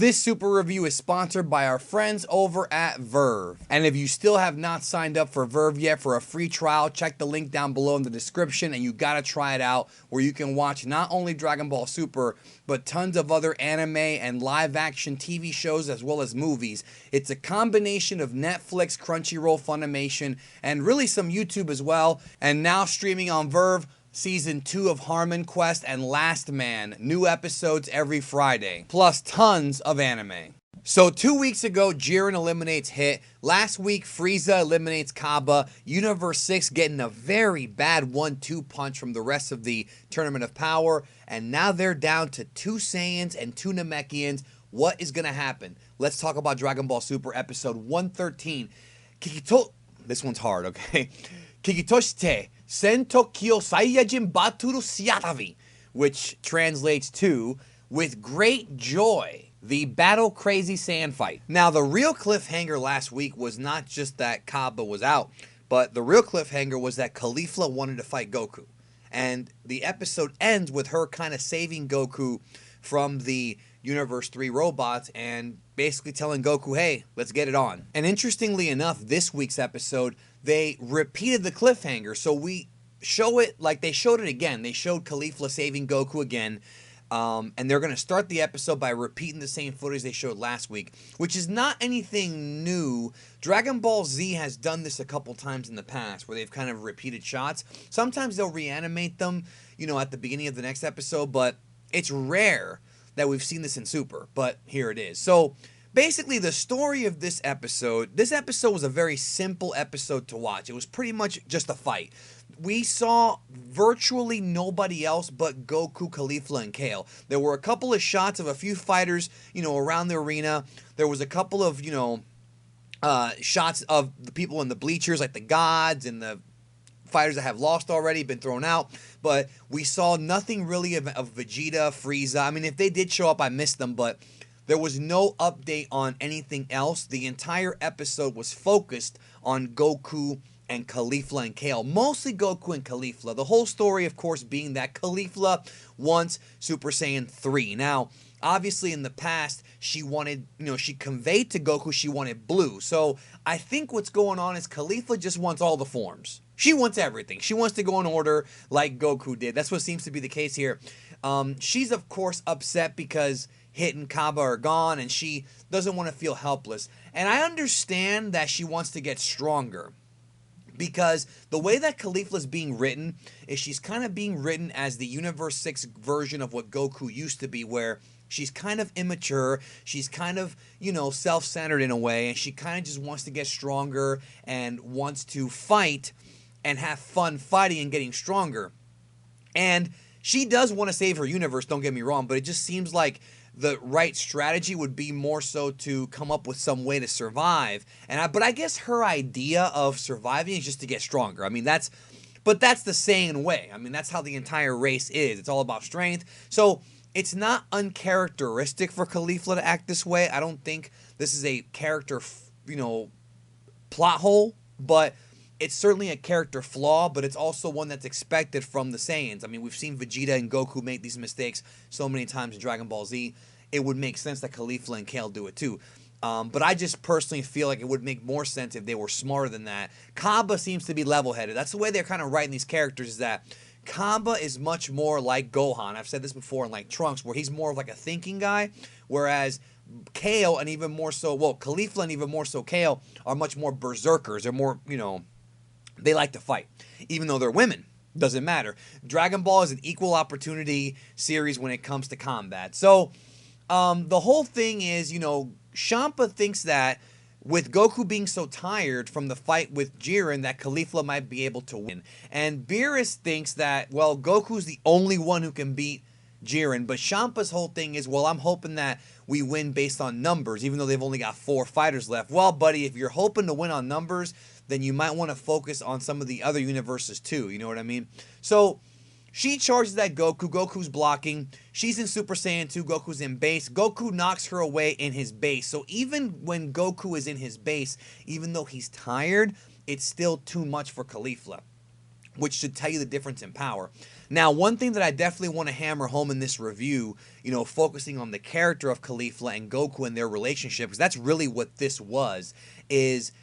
This super review is sponsored by our friends over at Verve. And if you still have not signed up for Verve yet for a free trial, check the link down below in the description and you gotta try it out, where you can watch not only Dragon Ball Super, but tons of other anime and live action TV shows as well as movies. It's a combination of Netflix, Crunchyroll, Funimation, and really some YouTube as well. And now streaming on Verve, Season 2 of Harmon Quest and Last Man, new episodes every Friday, plus tons of anime. So 2 weeks ago, Jiren eliminates Hit. Last week, Frieza eliminates Kaba. Universe 6 getting a very bad 1-2 punch from the rest of the Tournament of Power. And now they're down to 2 Saiyans and 2 Namekians. What is going to happen? Let's talk about Dragon Ball Super episode 113. This one's hard, okay? Kikitoshite Sento Kyo Saiyajin Baturu Siatavi, which translates to, with great joy, the battle crazy Saiyan fight. Now, the real cliffhanger last week was not just that Kaba was out, but the real cliffhanger was that Caulifla wanted to fight Goku. And the episode ends with her kind of saving Goku from the Universe 3 robots and basically telling Goku, hey, let's get it on. And interestingly enough, this week's episode, they repeated the cliffhanger. So we show it like they showed it again. They showed Caulifla saving Goku again. And they're going to start the episode by repeating the same footage they showed last week, which is not anything new. Dragon Ball Z has done this a couple times in the past where they've kind of repeated shots. Sometimes they'll reanimate them, you know, at the beginning of the next episode, but it's rare that we've seen this in Super, but here it is. So basically the story of this episode was a very simple episode to watch. It was pretty much just a fight. We saw virtually nobody else but Goku, Caulifla, and Kale. There were a couple of shots of a few fighters, you know, around the arena. There was a couple of, you know, shots of the people in the bleachers, like the gods and the fighters that have lost already, been thrown out, but we saw nothing really of Vegeta, Frieza. I mean, if they did show up, I missed them, but there was no update on anything else. The entire episode was focused on Goku and Caulifla and Kale, mostly Goku and Caulifla. The whole story, of course, being that Caulifla wants Super Saiyan 3. Now, obviously in the past, she wanted, you know, she conveyed to Goku she wanted blue. So I think what's going on is Caulifla just wants all the forms. She wants everything. She wants to go in order like Goku did. That's what seems to be the case here. She's, of course, upset because Hit and Kaba are gone, and she doesn't want to feel helpless. And I understand that she wants to get stronger, because the way that Caulifla is being written is she's kind of being written as the Universe 6 version of what Goku used to be, where she's kind of immature, she's kind of, you know, self-centered in a way, and she kind of just wants to get stronger and wants to fight and have fun fighting and getting stronger. And she does want to save her universe, don't get me wrong, but it just seems like the right strategy would be more so to come up with some way to survive. But I guess her idea of surviving is just to get stronger. I mean, that's the Saiyan way. I mean, that's how the entire race is. It's all about strength. So it's not uncharacteristic for Caulifla to act this way. I don't think this is a character, you know, plot hole, but it's certainly a character flaw, but it's also one that's expected from the Saiyans. I mean, we've seen Vegeta and Goku make these mistakes so many times in Dragon Ball Z. It would make sense that Caulifla and Kale do it too. But I just personally feel like it would make more sense if they were smarter than that. Kaba seems to be level-headed. That's the way they're kind of writing these characters, is that Kaba is much more like Gohan. I've said this before, in like Trunks, where he's more of like a thinking guy, whereas Kale and even more so, well, Caulifla and even more so Kale are much more berserkers. They're more, you know, they like to fight, even though they're women. Doesn't matter. Dragon Ball is an equal opportunity series when it comes to combat. So the whole thing is, you know, Champa thinks that with Goku being so tired from the fight with Jiren, that Caulifla might be able to win. And Beerus thinks that, well, Goku's the only one who can beat Jiren. But Champa's whole thing is, well, I'm hoping that we win based on numbers, even though they've only got 4 fighters left. Well, buddy, if you're hoping to win on numbers, then you might want to focus on some of the other universes too. You know what I mean? So she charges at Goku. Goku's blocking. She's in Super Saiyan 2. Goku's in base. Goku knocks her away in his base. So even when Goku is in his base, even though he's tired, it's still too much for Caulifla. which should tell you the difference in power. Now, one thing that I definitely want to hammer home in this review, focusing on the character of Caulifla and Goku and their relationship, because that's really what this was, is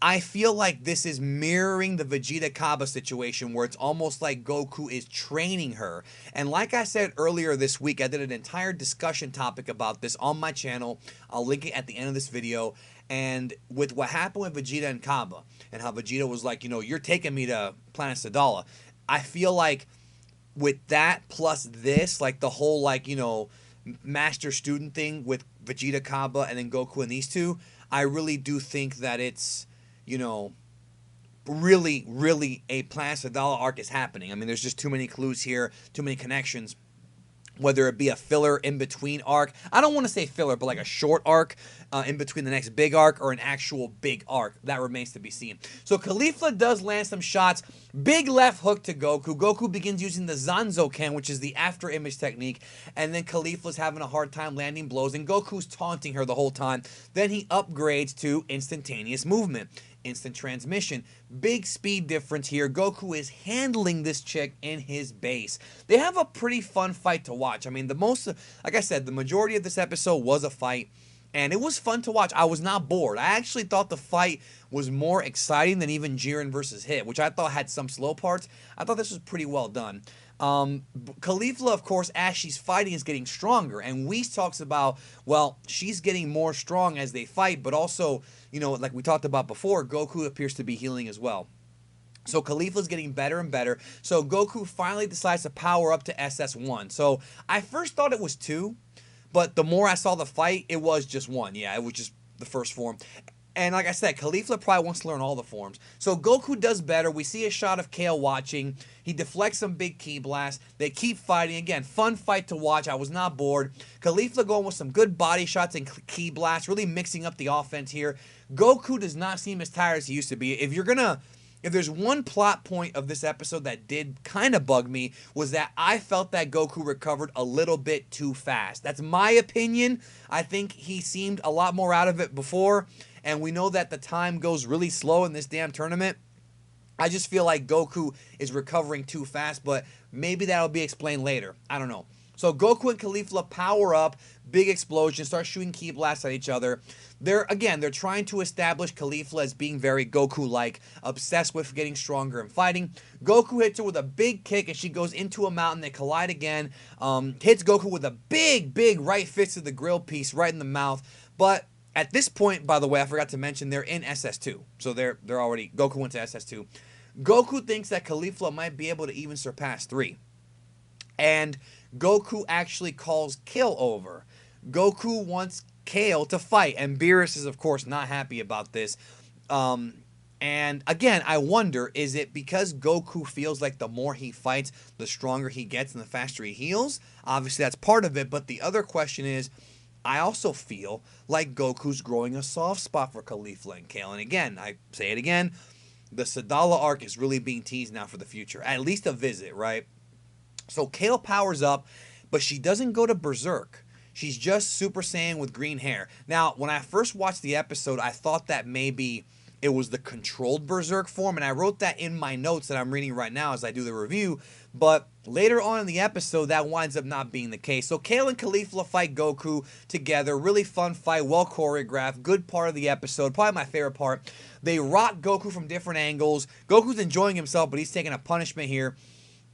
I feel like this is mirroring the Vegeta Kaba situation where it's almost like Goku is training her. And like I said earlier this week, I did an entire discussion topic about this on my channel. I'll link it at the end of this video. And with what happened with Vegeta and Kaba, and how Vegeta was like, you're taking me to Planet Sadala, I feel like with that plus this, like the whole master student thing with Vegeta, Kaba, and then Goku and these two, I really do think that it's really, really a Planet Sadala arc is happening. I mean, there's just too many clues here, too many connections. Whether it be a filler in between arc, I don't want to say filler, but like a short arc in between the next big arc, or an actual big arc. That remains to be seen. So Caulifla does land some shots. Big left hook to Goku. Goku begins using the Zanzo-Ken, which is the after image technique. And then Caulifla's having a hard time landing blows, and Goku's taunting her the whole time. Then he upgrades to instantaneous movement. Instant transmission. Big speed difference here. Goku is handling this chick in his base. They have a pretty fun fight to watch. I mean, like I said, the majority of this episode was a fight, and it was fun to watch. I was not bored. I actually thought the fight was more exciting than even Jiren versus Hit, which I thought had some slow parts. I thought this was pretty well done. Caulifla, of course, as she's fighting, is getting stronger, and Whis talks about, well, she's getting more strong as they fight, but also, like we talked about before, Goku appears to be healing as well. So Caulifla's getting better and better. So Goku finally decides to power up to SS1. So I first thought it was 2, but the more I saw the fight, it was just 1. Yeah, it was just the first form. And like I said, Caulifla probably wants to learn all the forms. So Goku does better. We see a shot of Kale watching. He deflects some big ki blast. They keep fighting. Again, fun fight to watch. I was not bored. Caulifla going with some good body shots and ki blasts, really mixing up the offense here. Goku does not seem as tired as he used to be. If there's one plot point of this episode that did kind of bug me, was that I felt that Goku recovered a little bit too fast. That's my opinion. I think he seemed a lot more out of it before, and we know that the time goes really slow in this damn tournament. I just feel like Goku is recovering too fast, but maybe that'll be explained later. I don't know. So Goku and Caulifla power up, big explosion, start shooting ki blasts at each other. They're trying to establish Caulifla as being very Goku-like, obsessed with getting stronger and fighting. Goku hits her with a big kick, and she goes into a mountain. They collide again. Hits Goku with a big right fist to the grill piece right in the mouth. But at this point, by the way, I forgot to mention, they're in SS2. So they're already, Goku went to SS2. Goku thinks that Caulifla might be able to even surpass 3. And Goku actually calls Kale over. Goku wants Kale to fight, and Beerus is, of course, not happy about this. And again, I wonder, is it because Goku feels like the more he fights, the stronger he gets and the faster he heals? Obviously, that's part of it, but the other question is, I also feel like Goku's growing a soft spot for Caulifla and Kale. And again, I say it again, the Sadala arc is really being teased now for the future. At least a visit, right? So Kale powers up, but she doesn't go to Berserk. She's just Super Saiyan with green hair. Now, when I first watched the episode, I thought that maybe it was the controlled Berserk form, and I wrote that in my notes that I'm reading right now as I do the review, but later on in the episode, that winds up not being the case. So Kale and Caulifla fight Goku together. Really fun fight, well choreographed, good part of the episode, probably my favorite part. They rock Goku from different angles. Goku's enjoying himself, but he's taking a punishment here.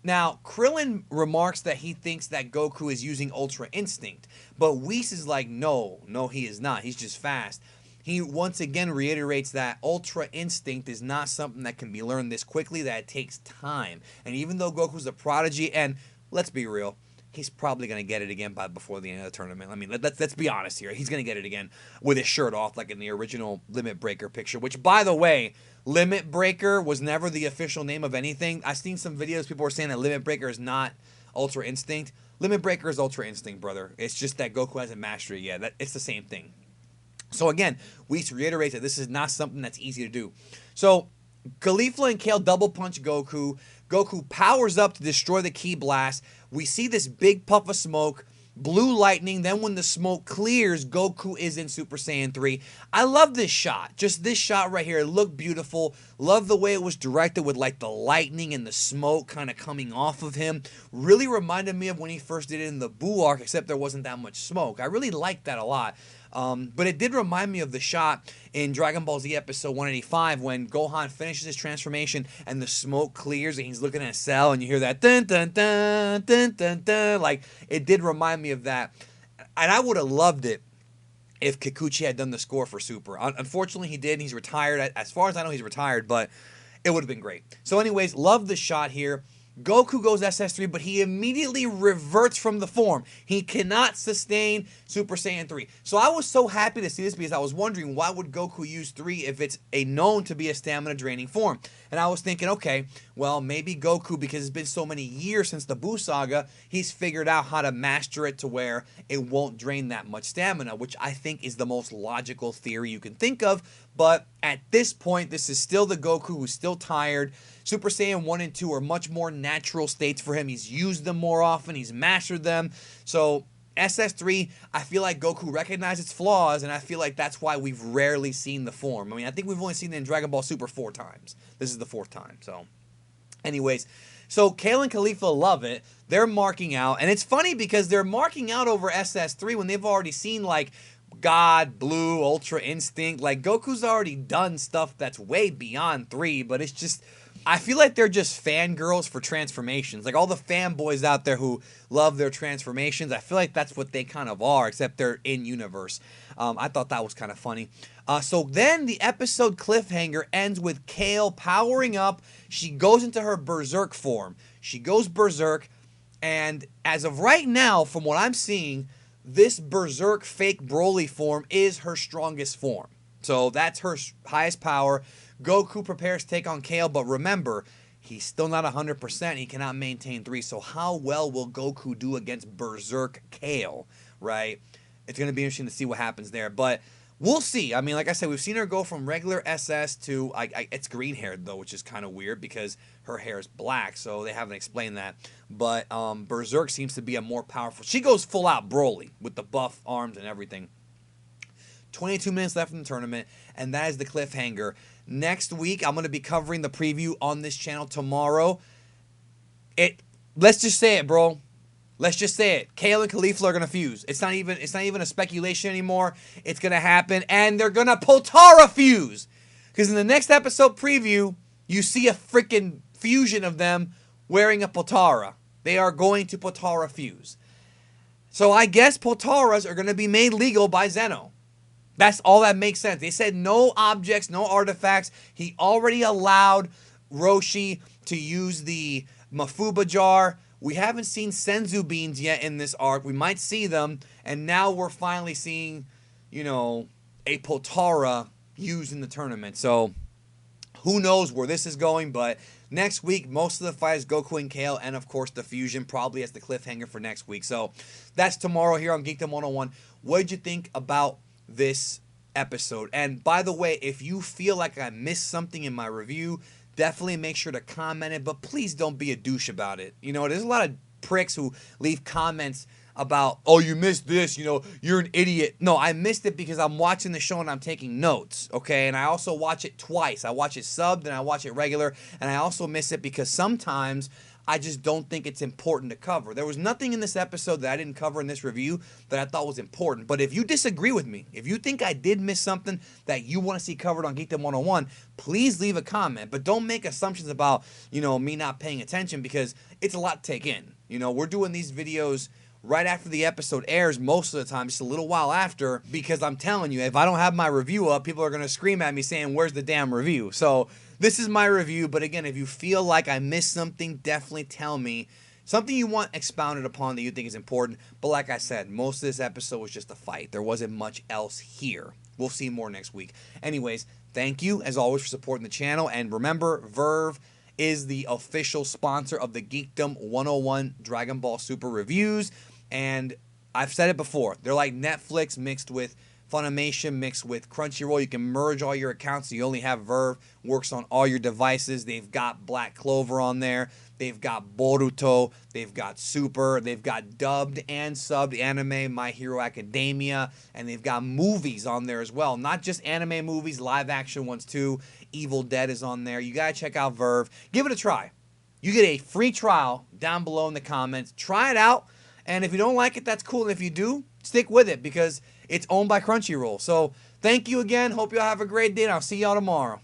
Now, Krillin remarks that he thinks that Goku is using Ultra Instinct, but Whis is like, no, he is not. He's just fast. He once again reiterates that Ultra Instinct is not something that can be learned this quickly, that it takes time. And even though Goku's a prodigy, and let's be real, he's probably going to get it again before the end of the tournament. I mean, let's be honest here. He's going to get it again with his shirt off like in the original Limit Breaker picture, which, by the way, Limit Breaker was never the official name of anything. I've seen some videos, people were saying that Limit Breaker is not Ultra Instinct. Limit Breaker is Ultra Instinct, brother. It's just that Goku hasn't mastered it yet. It's the same thing. So again, Whis reiterates that this is not something that's easy to do. So Caulifla and Kale double punch Goku. Goku powers up to destroy the ki blast. We see this big puff of smoke. blue lightning. Then when the smoke clears, Goku is in Super Saiyan 3. I love this shot. Just this shot right here. It looked beautiful. Love the way it was directed with like the lightning and the smoke kind of coming off of him. Really reminded me of when he first did it in the Buu arc, except there wasn't that much smoke. I really liked that a lot. But it did remind me of the shot in Dragon Ball Z episode 185 when Gohan finishes his transformation and the smoke clears and he's looking at Cell and you hear that dun dun dun dun dun dun. Like, it did remind me of that. And I would have loved it if Kikuchi had done the score for Super. Unfortunately, he did. He's retired. As far as I know, he's retired, but it would have been great. So anyways, love the shot here. Goku goes SS3, but he immediately reverts from the form. He cannot sustain Super Saiyan 3. So I was so happy to see this because I was wondering, why would Goku use 3 if it's known to be a stamina draining form? And I was thinking, okay, well, maybe Goku, because it's been so many years since the Buu saga, he's figured out how to master it to where it won't drain that much stamina, which I think is the most logical theory you can think of. But at this point, this is still the Goku who's still tired. Super Saiyan 1 and 2 are much more natural states for him. He's used them more often. He's mastered them. So SS3, I feel like Goku recognized its flaws, and I feel like that's why we've rarely seen the form. I mean, I think we've only seen it in Dragon Ball Super 4 times. This is the 4th time. So anyways, so Kale and Khalifa love it. They're marking out. And it's funny because they're marking out over SS3 when they've already seen, like, God, Blue, Ultra Instinct. Like, Goku's already done stuff that's way beyond 3, but it's just, I feel like they're just fangirls for transformations. Like, all the fanboys out there who love their transformations, I feel like that's what they kind of are, except they're in-universe. I thought that was kind of funny. So then the episode cliffhanger ends with Kale powering up. She goes into her Berserk form. She goes Berserk, and as of right now, from what I'm seeing, this Berserk fake Broly form is her strongest form. So that's her highest power. Goku prepares to take on Kale, but remember, he's still not 100%. He cannot maintain 3. So how well will Goku do against Berserk Kale, right? It's going to be interesting to see what happens there. But we'll see. I mean, like I said, we've seen her go from regular SS to, it's green haired, though, which is kind of weird because her hair is black, so they haven't explained that. But Berserk seems to be a more powerful. She goes full out Broly with the buff arms and everything. 22 minutes left in the tournament, and that is the cliffhanger. Next week, I'm going to be covering the preview on this channel tomorrow. Let's just say it, bro. Let's just say it. Kale and Khalifa are going to fuse. It's not even a speculation anymore. It's going to happen, and they're going to Potara fuse. Because in the next episode preview, you see a freaking fusion of them wearing a Potara. They are going to Potara fuse. So I guess Potaras are going to be made legal by Zeno. That's all that makes sense. They said no objects, no artifacts. He already allowed Roshi to use the Mafuba jar. We haven't seen Senzu beans yet in this arc. We might see them. And now we're finally seeing, you know, a Potara used in the tournament. So who knows where this is going. But next week, most of the fight is Goku and Kale. And, of course, the fusion probably as the cliffhanger for next week. So that's tomorrow here on Geekdom 101. What did you think about this episode? And by the way, if you feel like I missed something in my review, definitely make sure to comment it, but please don't be a douche about it. You know, there's a lot of pricks who leave comments about, oh, you missed this, you know, you're an idiot. No, I missed it because I'm watching the show and I'm taking notes, okay? And I also watch it twice. I watch it subbed and I watch it regular, and I also miss it because sometimes I just don't think it's important to cover. There was nothing in this episode that I didn't cover in this review that I thought was important. But if you disagree with me, if you think I did miss something that you want to see covered on Geekdom 101, please leave a comment. But don't make assumptions about, you know, me not paying attention because it's a lot to take in. You know, we're doing these videos right after the episode airs most of the time, just a little while after, because I'm telling you, if I don't have my review up, people are going to scream at me saying, where's the damn review? So this is my review, but again, if you feel like I missed something, definitely tell me. Something you want expounded upon that you think is important. But like I said, most of this episode was just a fight. There wasn't much else here. We'll see more next week. Anyways, thank you, as always, for supporting the channel. And remember, Verve is the official sponsor of the Geekdom 101 Dragon Ball Super reviews. And I've said it before. They're like Netflix mixed with Funimation mixed with Crunchyroll. You can merge all your accounts so you only have Verve. Works on all your devices. They've got Black Clover on there. They've got Boruto. They've got Super. They've got dubbed and subbed anime, My Hero Academia. And they've got movies on there as well. Not just anime movies, live action ones too. Evil Dead is on there. You got to check out Verve. Give it a try. You get a free trial down below in the comments. Try it out. And if you don't like it, that's cool. And if you do, stick with it because it's owned by Crunchyroll. So thank you again. Hope you all have a great day, and I'll see y'all tomorrow.